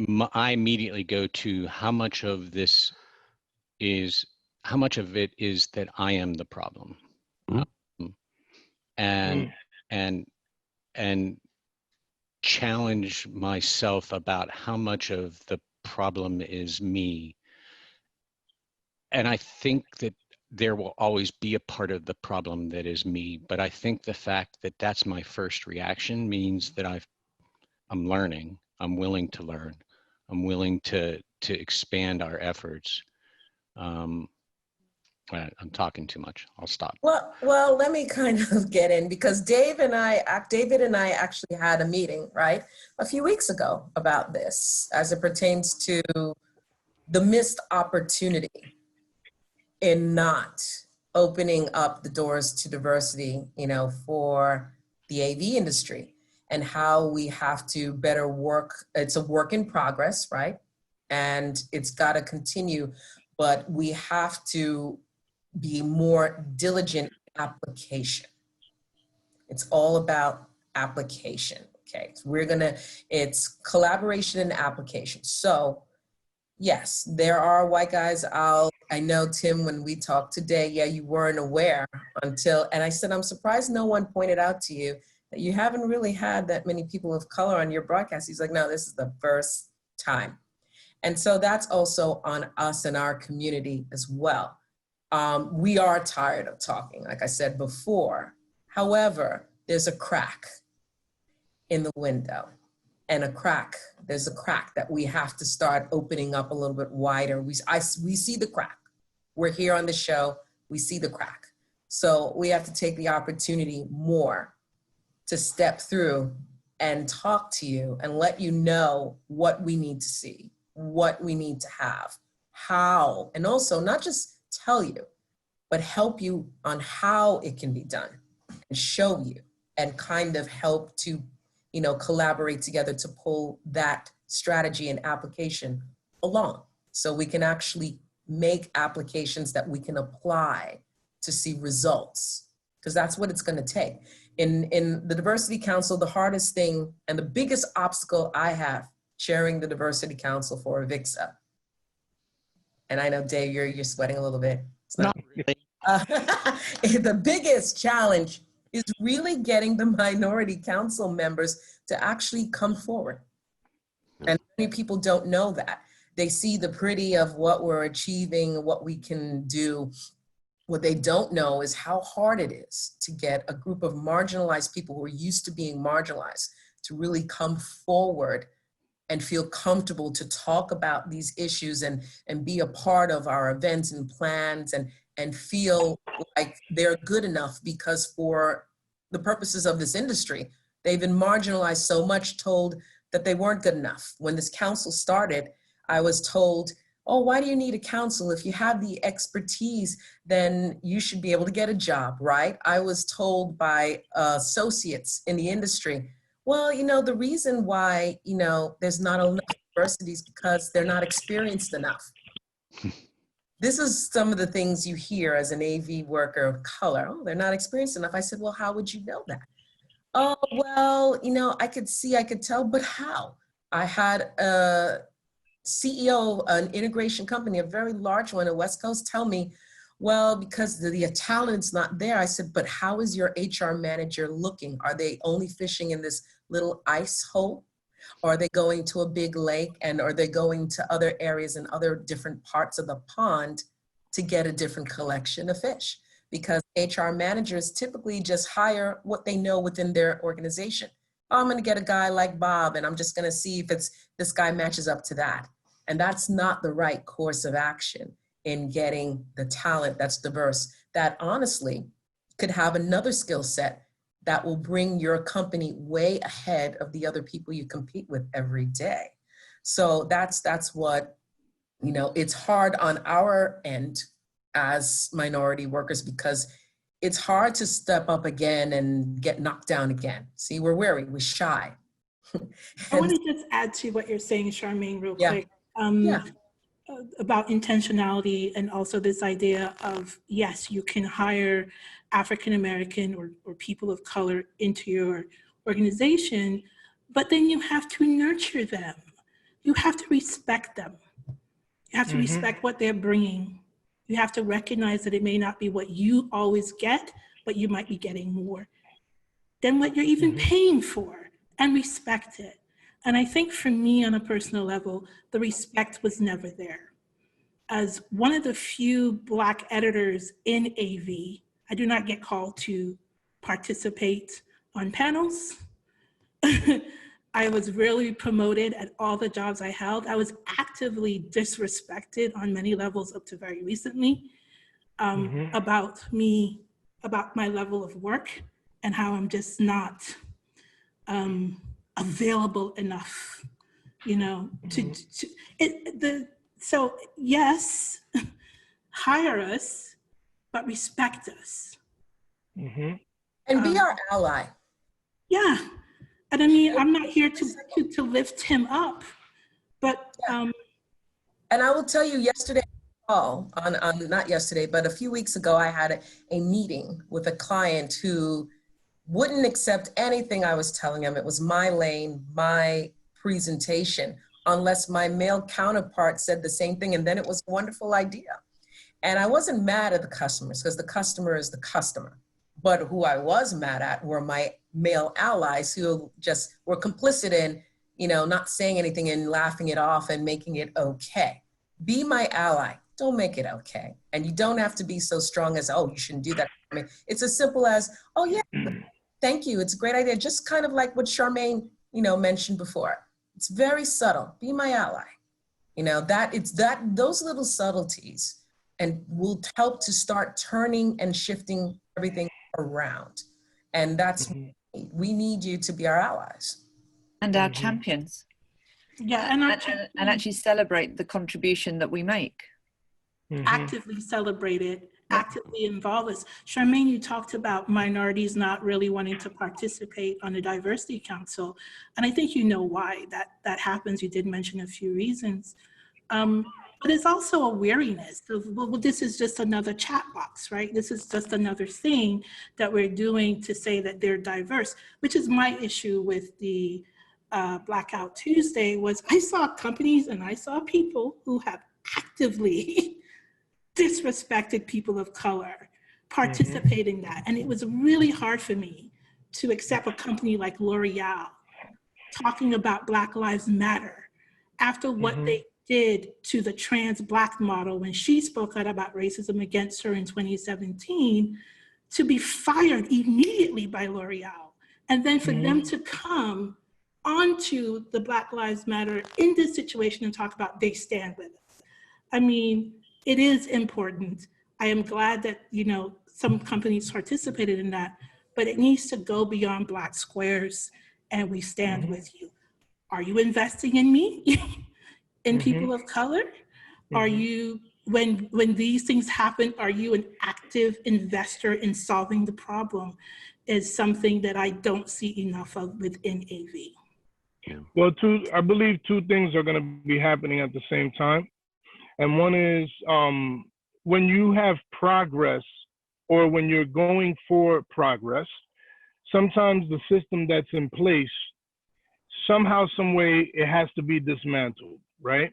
immediately go to how much of it is that I am the problem. Mm-hmm. And challenge myself about how much of the problem is me. And I think that there will always be a part of the problem that is me, but I think the fact that that's my first reaction means that I'm learning, I'm willing to learn, I'm willing to expand our efforts. I'm talking too much. I'll stop. Well, let me kind of get in because David and I actually had a meeting, right, a few weeks ago about this as it pertains to the missed opportunity in not opening up the doors to diversity, for the AV industry and how we have to better work. It's a work in progress, right? And it's got to continue, but we have to be more diligent in application. It's all about application. Okay, so it's collaboration and application. So yes, there are white guys out. I know, Tim, when we talked today, yeah, you weren't aware and I said, I'm surprised no one pointed out to you that you haven't really had that many people of color on your broadcast. He's like, no, this is the first time. And so that's also on us and our community as well. We are tired of talking, like I said before. However, there's a crack in the window and there's a crack that we have to start opening up a little bit wider. We see the crack. We're here on the show, we see the crack. So we have to take the opportunity more to step through and talk to you and let you know what we need to see, what we need to have, how, and also not just tell you, but help you on how it can be done and show you and kind of help to, collaborate together to pull that strategy and application along so we can actually make applications that we can apply to see results, because that's what it's going to take. In the Diversity Council, the hardest thing and the biggest obstacle I have chairing the Diversity Council for AVIXA, and I know, Dave, you're sweating a little bit. It's not really. The biggest challenge is really getting the minority council members to actually come forward. And many people don't know that. They see the pretty of what we're achieving, what we can do. What they don't know is how hard it is to get a group of marginalized people who are used to being marginalized to really come forward and feel comfortable to talk about these issues and be a part of our events and plans and feel like they're good enough, because for the purposes of this industry, they've been marginalized so much, told that they weren't good enough. When this council started, I was told, oh, why do you need a council? If you have the expertise, then you should be able to get a job, right? I was told by associates in the industry, well, the reason why, there's not enough diversity is because they're not experienced enough. This is some of the things you hear as an AV worker of color. Oh, they're not experienced enough. I said, well, how would you know that? Oh, well, I could tell, but how? I had a CEO of an integration company, a very large one at West Coast, tell me, well, because the talent's not there. I said, but how is your HR manager looking? Are they only fishing in this little ice hole? Or are they going to a big lake, and are they going to other areas and other different parts of the pond to get a different collection of fish? Because HR managers typically just hire what they know within their organization. Oh, I'm going to get a guy like Bob, and I'm just going to see if this guy matches up to that. And that's not the right course of action in getting the talent that's diverse, that honestly could have another skill set that will bring your company way ahead of the other people you compete with every day. So that's what, it's hard on our end as minority workers, because it's hard to step up again and get knocked down again. See, we're wary, we're shy. I want to just add to what you're saying, Charmaine, real Yeah. quick. Yeah. About intentionality, and also this idea of, yes, you can hire African American or people of color into your organization, but then you have to nurture them. You have to respect them. You have to respect what they're bringing. You have to recognize that it may not be what you always get, but you might be getting more than what you're even paying for, and respect it. And I think for me, on a personal level, the respect was never there. As one of the few Black editors in AV, I do not get called to participate on panels. I was really promoted at all the jobs I held. I was actively disrespected on many levels up to very recently about my level of work and how I'm just not available enough, so yes, hire us, but respect us. And be our ally. Yeah. And I mean, I'm not here to lift him up, but and I will tell you, yesterday, not yesterday, but a few weeks ago, I had a meeting with a client who wouldn't accept anything I was telling him. It was my lane, my presentation, unless my male counterpart said the same thing, and then it was a wonderful idea. And I wasn't mad at the customers, because the customer is the customer. But who I was mad at were my male allies who just were complicit in, not saying anything and laughing it off and making it okay. Be my ally. Don't make it okay. And you don't have to be so strong as, oh, you shouldn't do that. I mean, it's as simple as, oh yeah, thank you. It's a great idea. Just kind of like what Charmaine, mentioned before. It's very subtle. Be my ally. Those little subtleties and will help to start turning and shifting everything around. And that's, we need you to be our allies. And our champions. Yeah, and actually celebrate the contribution that we make. Actively celebrate it, actively involve us. Charmaine, you talked about minorities not really wanting to participate on the diversity council. And I think you know why that happens. You did mention a few reasons. But it's also a weariness of, well, this is just another chat box, right? This is just another thing that we're doing to say that they're diverse, which is my issue with the Blackout Tuesday. Was I saw companies and I saw people who have actively disrespected people of color participate in that. And it was really hard for me to accept a company like L'Oreal talking about Black Lives Matter after what they did to the trans Black model when she spoke out about racism against her in 2017, to be fired immediately by L'Oreal. And then for them to come onto the Black Lives Matter in this situation and talk about they stand with us. I mean, it is important. I am glad that, some companies participated in that, but it needs to go beyond Black squares and we stand with you. Are you investing in me? In people of color? Are you, when these things happen, are you an active investor in solving the problem? Is something that I don't see enough of within AV. Yeah. Well, I believe two things are going to be happening at the same time. And one is when you have progress or when you're going for progress, sometimes the system that's in place, somehow, some way, it has to be dismantled, right?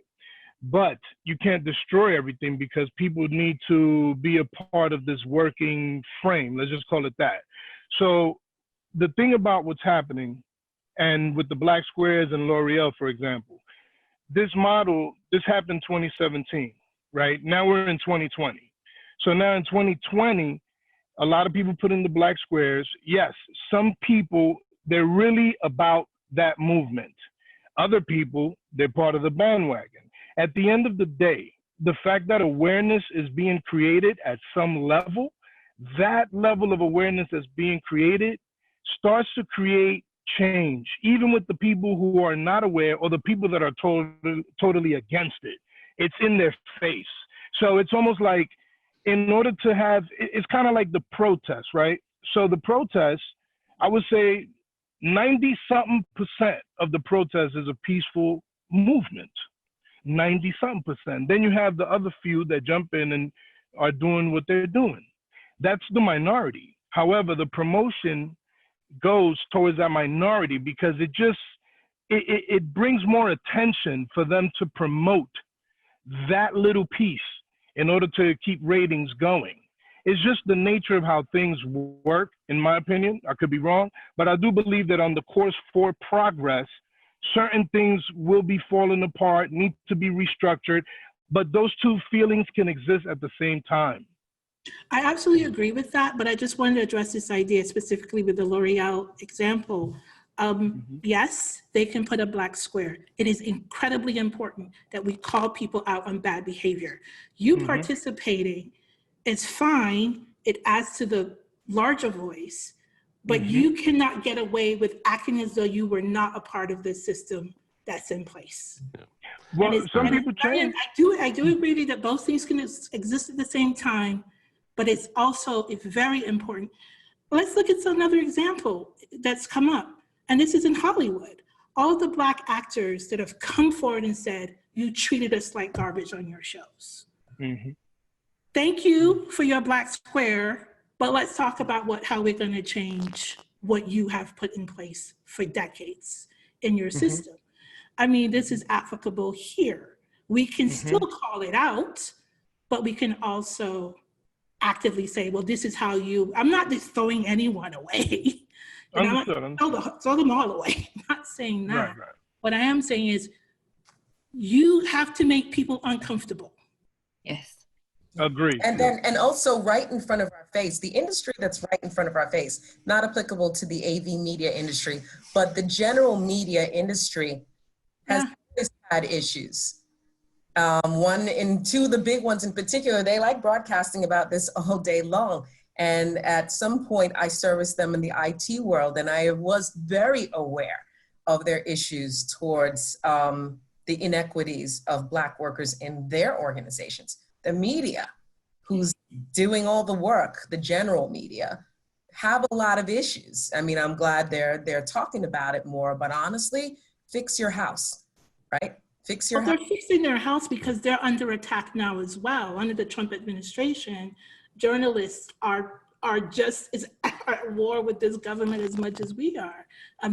But you can't destroy everything because people need to be a part of this working frame. Let's just call it that. So the thing about what's happening, and with the Black Squares and L'Oreal, for example, this happened 2017, right? Now we're in 2020. So now in 2020, a lot of people put in the Black Squares. Yes, some people, they're really about that movement. Other people, they're part of the bandwagon. At the end of the day, the fact that awareness is being created at some level, that level of awareness that's being created starts to create change, even with the people who are not aware or the people that are totally against it. It's in their face. So it's almost like, in order to have, it's kind of like the protest, right? So the protest, I would say 90-something% of the protest is a peaceful movement. 90-something%. Then you have the other few that jump in and are doing what they're doing. That's the minority. However, the promotion goes towards that minority because it brings more attention for them to promote that little piece in order to keep ratings going. It's just the nature of how things work, in my opinion. I could be wrong, but I do believe that on the course for progress, certain things will be falling apart, need to be restructured, but those two feelings can exist at the same time. I absolutely agree with that, but I just wanted to address this idea specifically with the L'Oreal example. Yes, they can put a black square. It is incredibly important that we call people out on bad behavior. You participating is fine. It adds to the larger voice, but you cannot get away with acting as though you were not a part of this system that's in place. Well, some people change. I do agree with you that both things can exist at the same time, but it's very important. Let's look at another example that's come up, and this is in Hollywood. All the Black actors that have come forward and said, you treated us like garbage on your shows. Thank you for your black square, but let's talk about how we're gonna change what you have put in place for decades in your system. I mean, this is applicable here. We can still call it out, but we can also actively say, well, this is how I'm not just throwing anyone away. Understood. Throw them all away. I'm not saying that. Right. What I am saying is you have to make people uncomfortable. Yes. Agreed. And also right in front of our face, the industry that's right in front of our face, not applicable to the AV media industry, but the general media industry has always had issues. One and two of the big ones in particular, they like broadcasting about this all day long. And at some point I serviced them in the IT world, and I was very aware of their issues towards the inequities of Black workers in their organizations. The media, who's doing all the work, the general media, have a lot of issues. I mean, I'm glad they're talking about it more, but honestly, fix your house, right? Fix your house. They're fixing their house because they're under attack now as well. Under the Trump administration, journalists are at war with this government as much as we are.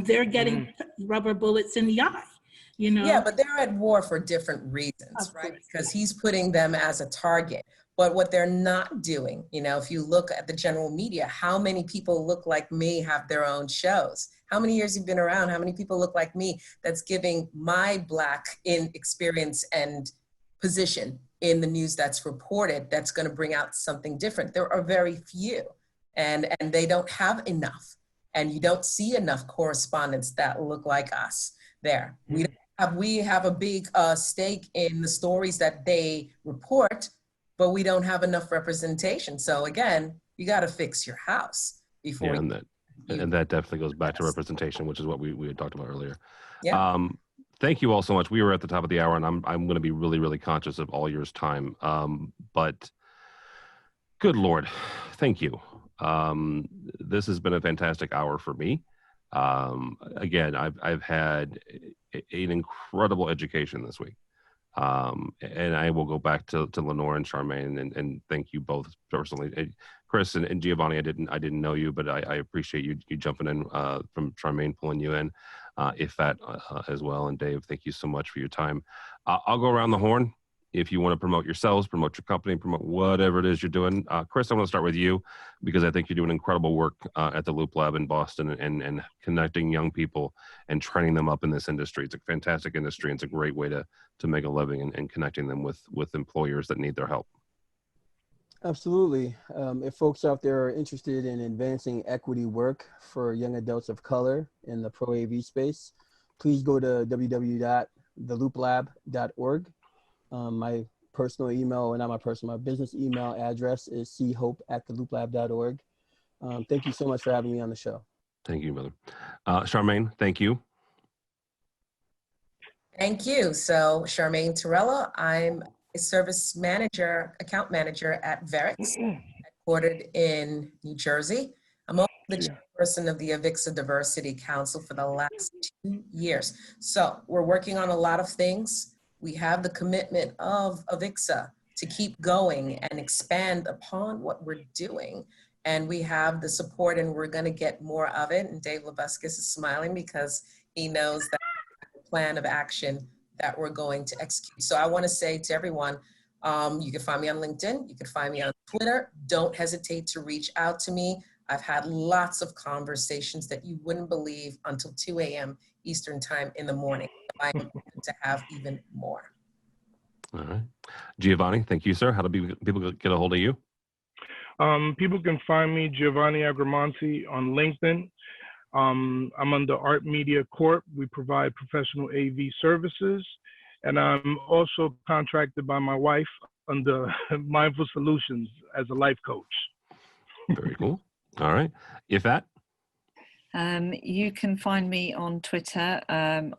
They're getting rubber bullets in the eye. Yeah, but they're at war for different reasons, right? Because he's putting them as a target. But what they're not doing, if you look at the general media, how many people look like me have their own shows? How many years you've been around? How many people look like me that's giving my Black in experience and position in the news that's reported that's going to bring out something different? There are very few, and they don't have enough. And you don't see enough correspondents that look like us there. We have a big stake in the stories that they report, but we don't have enough representation. So again, you got to fix your house before. Yeah, and that definitely goes back to representation, which is what we had talked about earlier. Yeah. Thank you all so much. We were at the top of the hour, and I'm going to be really, really conscious of all yours time. But good Lord, thank you. This has been a fantastic hour for me. Again, I've had an incredible education this week. And I will go back to Lenore and Charmaine and thank you both personally. Chris and Giovanni, I didn't know you, but I appreciate you jumping in from Charmaine pulling you in, Ifat as well. And Dave, thank you so much for your time. I'll go around the horn. If you want to promote yourselves, promote your company, promote whatever it is you're doing. Chris, I want to start with you because I think you're doing incredible work at the Loop Lab in Boston and connecting young people and training them up in this industry. It's a fantastic industry. And it's a great way to make a living and connecting them with employers that need their help. Absolutely. If folks out there are interested in advancing equity work for young adults of color in the pro AV space, please go to www.thelooplab.org. My personal email, not my personal, my business email address is chope@thelooplab.org. Thank you so much for having me on the show. Thank you, brother. Charmaine, thank you. Thank you. So Charmaine Torella, I'm a service manager, account manager at Verix, headquartered in New Jersey. I'm also the Yeah. chairperson of the AVIXA Diversity Council for the last 2 years. So we're working on a lot of things. We have the commitment of AVIXA to keep going and expand upon what we're doing. And we have the support, and we're going to get more of it. And Dave Labuscus is smiling because he knows that plan of action that we're going to execute. So I want to say to everyone, you can find me on LinkedIn. You can find me on Twitter. Don't hesitate to reach out to me. I've had lots of conversations that you wouldn't believe until 2 a.m. Eastern time in the morning. I am open to have even more. All right. Giovanni, thank you, sir. How do people get a hold of you? People can find me, Giovanni Agramonte, on LinkedIn. I'm under Art Media Corp. We provide professional AV services. And I'm also contracted by my wife under Mindful Solutions as a life coach. Very cool. All right. Ifat? You can find me on Twitter at,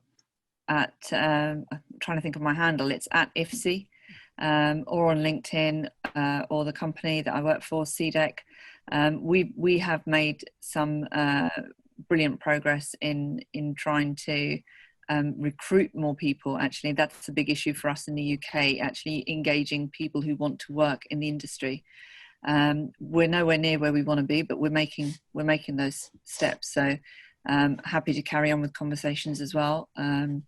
I'm trying to think of my handle, it's at IFSI, or on LinkedIn, or the company that I work for, CDEC. We have made some brilliant progress in trying to recruit more people. Actually, that's a big issue for us in the UK, actually engaging people who want to work in the industry. We're nowhere near where we want to be, but we're making those steps. So happy to carry on with conversations as well. And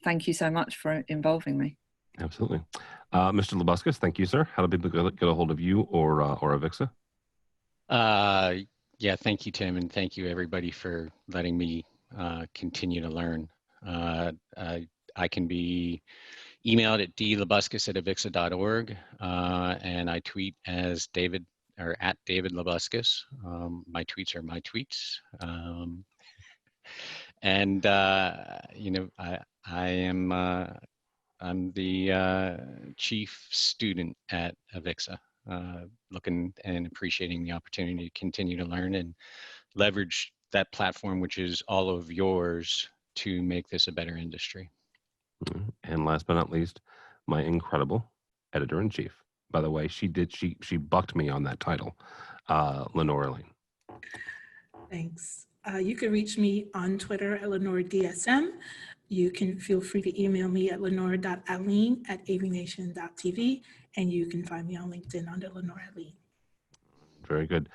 thank you so much for involving me. Absolutely. Mr. Labuscus, thank you, sir. How do people get a hold of you or AVIXA? Yeah, thank you, Tim, and thank you everybody for letting me continue to learn. I can be emailed at dlabuscus@avixa.org, and I tweet as David or at David Labuscus. My tweets are my tweets. And you know, I'm the chief student at AVIXA, looking and appreciating the opportunity to continue to learn and leverage that platform, which is all of yours, to make this a better industry. And last but not least, my incredible editor-in-chief. By the way, she bucked me on that title, Lenore Lane. Thanks. You can reach me on Twitter at LenoreDSM. You can feel free to email me at lenore.aline@avnation.tv, and you can find me on LinkedIn under Lenore Aline. Very good.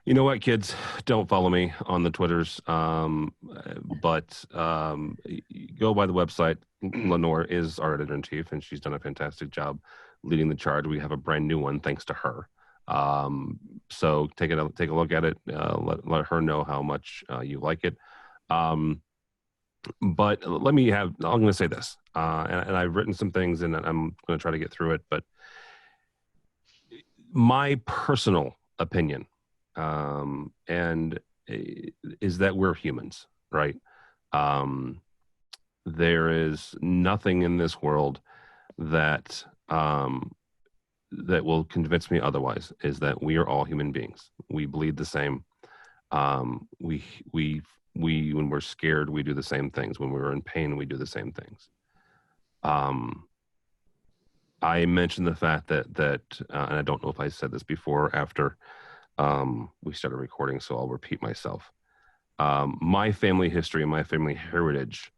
You know what, kids? Don't follow me on the Twitters, but go by the website. Lenore is our editor-in-chief, and she's done a fantastic job leading the charge. We have a brand new one thanks to her. So take a look at it. Let her know how much you like it. But I'm going to say this, and I've written some things, and I'm going to try to get through it. But my personal opinion, and is that we're humans, right? There is nothing in this world that that will convince me otherwise. Is that we are all human beings. We bleed the same. We when we're scared, we do the same things. When we're in pain, we do the same things. I mentioned the fact that and I don't know if I said this before or after we started recording, so I'll repeat myself. My family history and my family heritage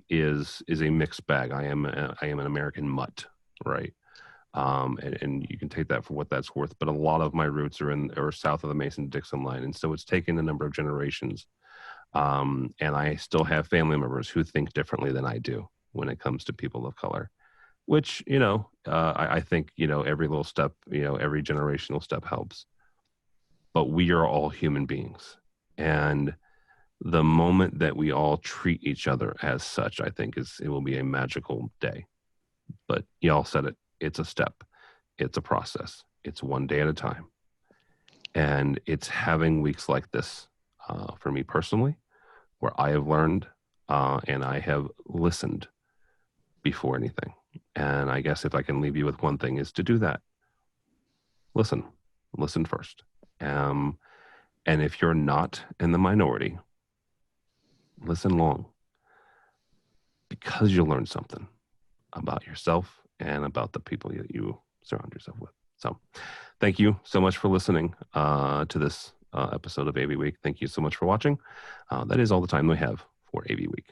is a mixed bag. I am an American mutt, right? And you can take that for what that's worth. But a lot of my roots are south of the Mason-Dixon line, and so it's taken a number of generations. And I still have family members who think differently than I do when it comes to people of color. Which, I think, every little step, every generational step helps. But we are all human beings. And the moment that we all treat each other as such, I think it will be a magical day. But y'all said it. It's a step. It's a process. It's one day at a time. And it's having weeks like this for me personally, where I have learned and I have listened before anything. And I guess if I can leave you with one thing is to do that. Listen first. And if you're not in the minority, listen long, because you'll learn something about yourself and about the people that you surround yourself with. So thank you so much for listening to this episode of AV Week. Thank you so much for watching. That is all the time we have for AV Week.